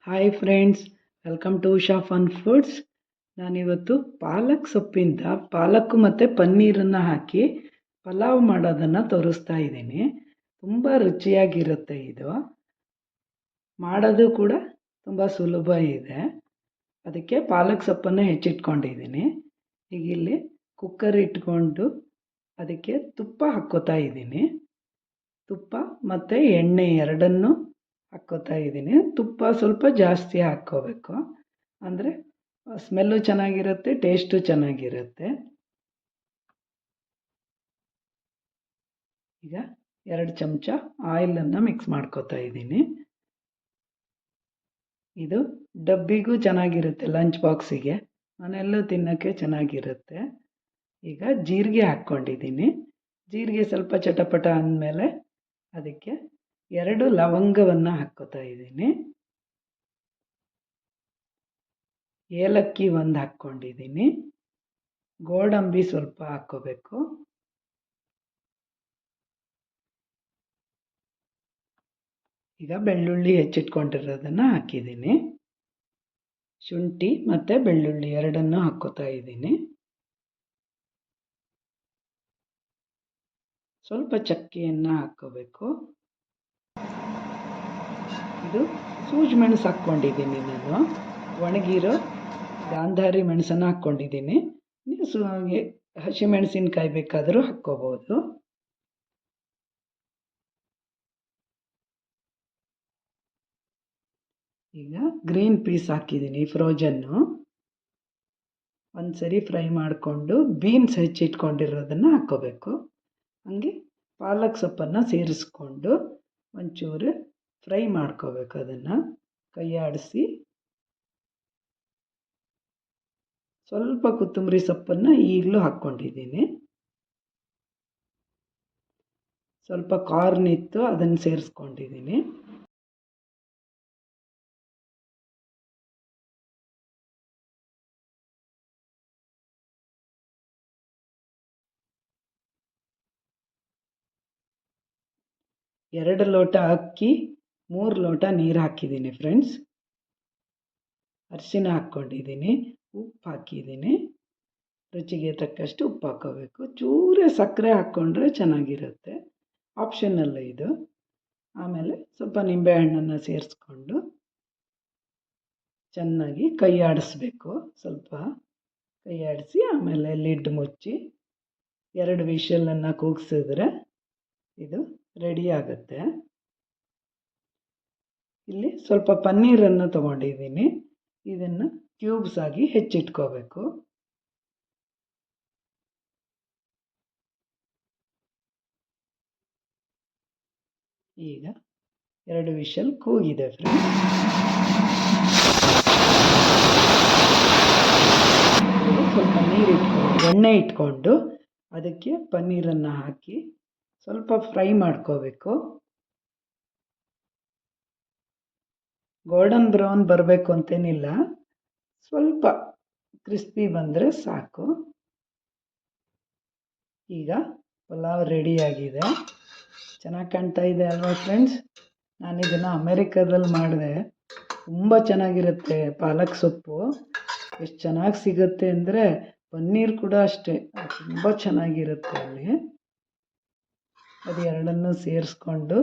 Hi friends, welcome to Usha fun foods. ನಾನಿವತ್ತು ಪಾಲಕ್ ಸೊಪ್ಪಿಂದ ಪಾಲಕ್ಕು ಮತ್ತು ಪನ್ನೀರನ್ನು ಹಾಕಿ ಪಲಾವ್ ಮಾಡೋದನ್ನು ತೋರಿಸ್ತಾ ಇದ್ದೀನಿ. ತುಂಬ ರುಚಿಯಾಗಿರುತ್ತೆ ಇದು. ಮಾಡೋದು ಕೂಡ ತುಂಬ ಸುಲಭ ಇದೆ. ಅದಕ್ಕೆ ಪಾಲಕ್ ಸೊಪ್ಪನ್ನು ಹೆಚ್ಚಿಟ್ಕೊಂಡಿದ್ದೀನಿ. ಈಗ ಇಲ್ಲಿ ಕುಕ್ಕರ್ ಇಟ್ಕೊಂಡು ಅದಕ್ಕೆ ತುಪ್ಪ ಹಾಕ್ಕೋತಾ ಇದ್ದೀನಿ. ತುಪ್ಪ ಮತ್ತು ಎಣ್ಣೆ ಎರಡನ್ನೂ ಹಾಕ್ಕೋತಾ ಇದ್ದೀನಿ. ತುಪ್ಪ ಸ್ವಲ್ಪ ಜಾಸ್ತಿ ಹಾಕ್ಕೋಬೇಕು, ಅಂದರೆ ಸ್ಮೆಲ್ಲು ಚೆನ್ನಾಗಿರುತ್ತೆ, ಟೇಸ್ಟು ಚೆನ್ನಾಗಿರುತ್ತೆ. ಈಗ 2 ಚಮಚ ಆಯಿಲನ್ನು ಮಿಕ್ಸ್ ಮಾಡ್ಕೋತಾ ಇದ್ದೀನಿ. ಇದು ಡಬ್ಬಿಗೂ ಚೆನ್ನಾಗಿರುತ್ತೆ, ಲಂಚ್ ಬಾಕ್ಸಿಗೆ ಮನೆಯಲ್ಲೂ ತಿನ್ನೋಕ್ಕೆ ಚೆನ್ನಾಗಿರುತ್ತೆ. ಈಗ ಜೀರಿಗೆ ಹಾಕ್ಕೊಂಡಿದ್ದೀನಿ. ಜೀರಿಗೆ ಸ್ವಲ್ಪ ಚಟಪಟ ಅಂದಮೇಲೆ ಅದಕ್ಕೆ 2 ಲವಂಗವನ್ನು ಹಾಕ್ಕೋತಾ ಇದ್ದೀನಿ. ಏಲಕ್ಕಿ 1 ಹಾಕ್ಕೊಂಡಿದ್ದೀನಿ. ಗೋಡಂಬಿ ಸ್ವಲ್ಪ ಹಾಕ್ಕೋಬೇಕು. ಈಗ ಬೆಳ್ಳುಳ್ಳಿ ಹೆಚ್ಚಿಟ್ಕೊಂಡಿರೋದನ್ನು ಹಾಕಿದ್ದೀನಿ. ಶುಂಠಿ ಮತ್ತು ಬೆಳ್ಳುಳ್ಳಿ ಎರಡನ್ನೂ ಹಾಕ್ಕೋತಾ ಇದ್ದೀನಿ. ಸ್ವಲ್ಪ ಚಕ್ಕೆಯನ್ನು ಹಾಕ್ಕೋಬೇಕು. ಇದು ಸೂಜಿ ಮೆಣಸು ಹಾಕ್ಕೊಂಡಿದ್ದೀನಿ ನಾನು. ಒಣಗಿರೋ ಗಾಂಧಾರಿ ಮೆಣಸನ್ನು ಹಾಕ್ಕೊಂಡಿದ್ದೀನಿ. ನೀವು ಹಸಿಮೆಣಸಿನ್ಕಾಯಿ ಬೇಕಾದರೂ ಹಾಕ್ಕೋಬೋದು. ಈಗ ಗ್ರೀನ್ ಪೀಸ್ ಹಾಕಿದ್ದೀನಿ, ಫ್ರೋಜನ್ನು. ಒಂದು ಸರಿ ಫ್ರೈ ಮಾಡಿಕೊಂಡು ಬೀನ್ಸ್ ಹೆಚ್ಚಿಟ್ಕೊಂಡಿರೋದನ್ನು ಹಾಕ್ಕೋಬೇಕು. ಹಾಗೆ ಪಾಲಕ್ ಸೊಪ್ಪನ್ನು ಸೇರಿಸ್ಕೊಂಡು ಒಂಚೂರು ಫ್ರೈ ಮಾಡ್ಕೋಬೇಕು. ಅದನ್ನು ಕೈ ಆಡಿಸಿ ಸ್ವಲ್ಪ ಕೊತ್ತಂಬರಿ ಸೊಪ್ಪನ್ನು ಈಗಲೂ ಹಾಕ್ಕೊಂಡಿದ್ದೀನಿ. ಸ್ವಲ್ಪ ಕಾರ್ನ್ ಇತ್ತು, ಅದನ್ನು ಸೇರಿಸ್ಕೊಂಡಿದ್ದೀನಿ. ಎರಡು ಲೋಟ ಅಕ್ಕಿ, 3 ಲೋಟ ನೀರು ಹಾಕಿದ್ದೀನಿ ಫ್ರೆಂಡ್ಸ್. ಅರಿಶಿನ ಹಾಕ್ಕೊಂಡಿದ್ದೀನಿ, ಉಪ್ಪು ಹಾಕಿದ್ದೀನಿ. ರುಚಿಗೆ ತಕ್ಕಷ್ಟು ಉಪ್ಪು ಹಾಕ್ಕೋಬೇಕು. ಚೂರೇ ಸಕ್ಕರೆ ಹಾಕ್ಕೊಂಡ್ರೆ ಚೆನ್ನಾಗಿರುತ್ತೆ, ಆಪ್ಷನಲ್ಲ ಇದು. ಆಮೇಲೆ ಸ್ವಲ್ಪ ನಿಂಬೆಹಣ್ಣನ್ನು ಸೇರಿಸ್ಕೊಂಡು ಚೆನ್ನಾಗಿ ಕೈ ಆಡಿಸ್ಬೇಕು. ಸ್ವಲ್ಪ ಕೈ ಆಡಿಸಿ ಆಮೇಲೆ ಲಿಡ್ ಮುಚ್ಚಿ 2 ವಿಷಲನ್ನು ಕೂಗಿಸಿದ್ರೆ ಇದು ರೆಡಿ ಆಗುತ್ತೆ. ಇಲ್ಲಿ ಸ್ವಲ್ಪ ಪನ್ನೀರನ್ನು ತೊಗೊಂಡಿದ್ದೀನಿ. ಇದನ್ನು ಕ್ಯೂಬ್ಸ್ ಆಗಿ ಹೆಚ್ಚಿಟ್ಕೋಬೇಕು. ಈಗ 2 ವಿಷಲ್ ಕೂಗಿದೆ ಫ್ರೆಂಡ್ಸ್. ಸ್ವಲ್ಪ ಎಣ್ಣೆ ಇಟ್ಕೊಂಡು ಅದಕ್ಕೆ ಪನ್ನೀರನ್ನು ಹಾಕಿ ಸ್ವಲ್ಪ ಫ್ರೈ ಮಾಡ್ಕೋಬೇಕು. ಗೋಲ್ಡನ್ ಬ್ರೌನ್ ಬರಬೇಕು ಅಂತೇನಿಲ್ಲ, ಸ್ವಲ್ಪ ಕ್ರಿಸ್ಪಿ ಬಂದರೆ ಸಾಕು. ಈಗ ಪಲಾವ್ ರೆಡಿಯಾಗಿದೆ. ಚೆನ್ನಾಗಿ ಕಾಣ್ತಾ ಇದೆ ಅಲ್ವಾ ಫ್ರೆಂಡ್ಸ್? ನಾನಿದನ್ನು ಅಮೇರಿಕಾದಲ್ಲಿ ಮಾಡಿದೆ. ತುಂಬ ಚೆನ್ನಾಗಿರುತ್ತೆ. ಪಾಲಕ್ ಸೊಪ್ಪು ಎಷ್ಟು ಚೆನ್ನಾಗಿ ಸಿಗುತ್ತೆ ಅಂದರೆ ಪನ್ನೀರ್ ಕೂಡ ಅಷ್ಟೇ ತುಂಬ ಚೆನ್ನಾಗಿರುತ್ತೆ ಅಲ್ಲಿ. ಅದು ಎರಡನ್ನೂ ಸೇರಿಸ್ಕೊಂಡು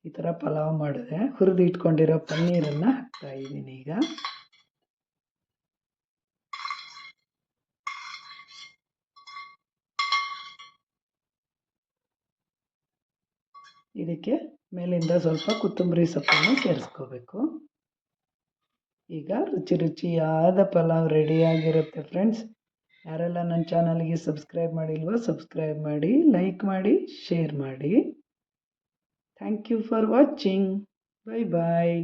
ಈ ಥರ ಪಲಾವ್ ಮಾಡಿದೆ. ಹುರಿದು ಇಟ್ಕೊಂಡಿರೋ ಪನ್ನೀರನ್ನು ಹಾಕ್ತಾಯಿದ್ದೀನಿ. ಈಗ ಇದಕ್ಕೆ ಮೇಲಿಂದ ಸ್ವಲ್ಪ ಕೊತ್ತಂಬರಿ ಸೊಪ್ಪನ್ನು ಸೇರಿಸ್ಕೋಬೇಕು. ಈಗ ರುಚಿಯಾದ ಪಲಾವ್ ರೆಡಿಯಾಗಿರುತ್ತೆ ಫ್ರೆಂಡ್ಸ್. ಯಾರೆಲ್ಲ ನನ್ನ ಚಾನಲ್ಗೆ ಸಬ್ಸ್ಕ್ರೈಬ್ ಮಾಡಿಲ್ವೋ ಸಬ್ಸ್ಕ್ರೈಬ್ ಮಾಡಿ, ಲೈಕ್ ಮಾಡಿ, ಶೇರ್ ಮಾಡಿ. Thank you for watching. Bye bye.